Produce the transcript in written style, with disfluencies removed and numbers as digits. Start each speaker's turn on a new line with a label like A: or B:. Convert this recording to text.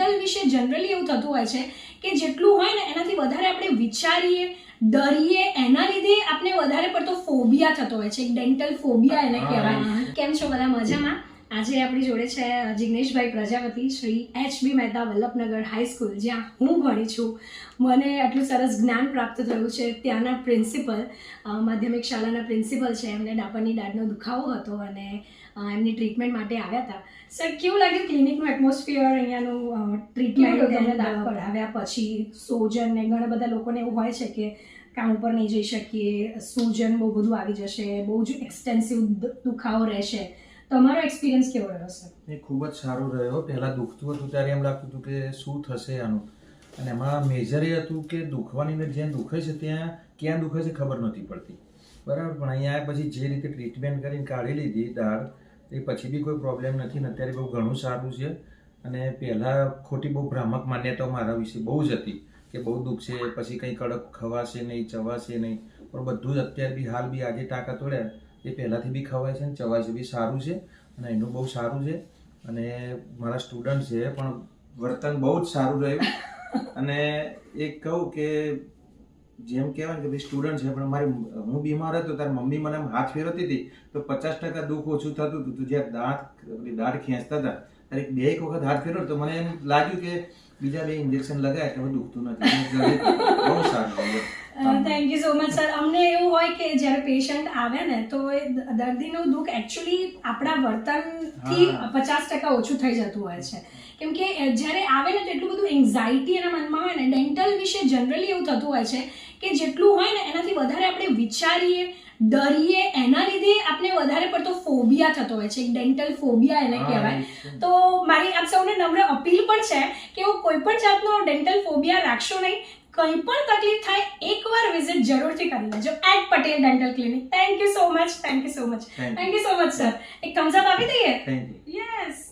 A: Dental વિશે generally એવું થતું હોય છે કે જેટલું હોય ને એનાથી વધારે આપણે વિચારીએ, ડરીએ, એના લીધે આપણે વધારે પડતો ફોબિયા થતો હોય છે. એક ડેન્ટલ ફોબિયા એને કહેવાય. કેમ છો બધા? મજામાં? આજે આપણી જોડે છે જિગ્નેશભાઈ પ્રજાપતિ, શ્રી HB મહેતા વલ્લભનગર હાઈસ્કૂલ, જ્યાં હું ભણી છું. મને આટલું સરસ જ્ઞાન પ્રાપ્ત થયું છે. ત્યાંના પ્રિન્સિપલ, માધ્યમિક શાળાના પ્રિન્સિપલ છે, એમને ડાપણની દાઢનો દુખાવો હતો અને એમની ટ્રીટમેન્ટ માટે આવ્યા હતા. સર, કેવું લાગ્યું ક્લિનિકનું એટમોસ્ફિયર, અહીંયાનું ટ્રીટમેન્ટ આવ્યા પછી? સોજન ને ઘણા બધા લોકોને એવું હોય છે કે કામ ઉપર નહીં જઈ શકીએ, સૂજન બહુ બધું આવી જશે, બહુ જ એક્સટેન્સિવ દુખાવો રહેશે. તમારો એક્સપિરિયન્સ કેવો રહ્યો સર?
B: એ ખૂબ જ સારો રહ્યો. પહેલાં દુખતું હતું ત્યારે એમ લાગતું હતું કે શું થશે આનું, અને એમાં મેજર એ હતું કે દુખવાની જ્યાં દુખે છે ત્યાં ક્યાં દુખે છે ખબર નથી પડતી, બરાબર. પણ અહીંયા આવ્યા પછી જે રીતે ટ્રીટમેન્ટ કરીને કાઢી લીધી દાઢ, એ પછી બી કોઈ પ્રોબ્લેમ નથી ને અત્યારે બહુ ઘણું સારું છે. અને પહેલાં ખોટી બહુ ભ્રામક માન્યતાઓ મારા વિશે બહુ જ હતી કે બહુ દુખશે, પછી કંઈ કડક ખવાશે નહીં, ચવાશે નહીં, પણ બધું જ અત્યારે બી હાલ બી આજે ટાંકા તોડ્યા એ પહેલાંથી બી ખવાય છે ને ચવાય છે બી, સારું છે અને એનું બહુ સારું છે. અને મારા સ્ટુડન્ટ છે પણ વર્તન બહુ જ સારું રહ્યું. અને એક કહું કે જેમ કહેવાય કે ભાઈ સ્ટુડન્ટ છે પણ હું બીમાર હતો ત્યારે મમ્મી મને હાથ ફેરવતી હતી તો 50% દુઃખ ઓછું થતું હતું. તો જ્યારે દાઢ ખેંચતા હતા ત્યારે બે એક વખત હાથ ફેરવ્યો તો મને એમ લાગ્યું કે બીજા 2 ઇન્જેક્શન લગાય એટલે દુખતું નથી. બહુ સારું.
A: Thank you so much sir. અમને એવું હોય કે જ્યારે પેશન્ટ આવે ને તો એ દર્દીનું દુઃખ એકચ્યુઅલી આપણા વર્તનથી 50% ઓછું થઈ જતું હોય છે. કેમ કે જ્યારે આવે ને તો એટલું બધું એન્ઝાયટી એના મનમાં હોય ને. ડેન્ટલ વિશે જનરલી એવું થતું હોય છે કે જેટલું હોય ને એનાથી વધારે આપણે વિચારીએ, ડરીએ, એના લીધે આપણે વધારે પડતો ફોબિયા થતો હોય છે. એક ડેન્ટલ ફોબિયા એને કહેવાય. તો મારી આપ સૌને નમ્ર અપીલ પણ છે કે હું કોઈ પણ જાતનો ડેન્ટલ ફોબિયા રાખશો નહીં. કંઈ પણ તકલીફ થાય એકવાર વિઝિટ જરૂરથી કરી લેજો at Patel dental clinic. Thank you so much. Thank you so much. Thank you so much sir. એક થમ્સ અપ આપી દઈએ?
B: Thank you.
A: યસ.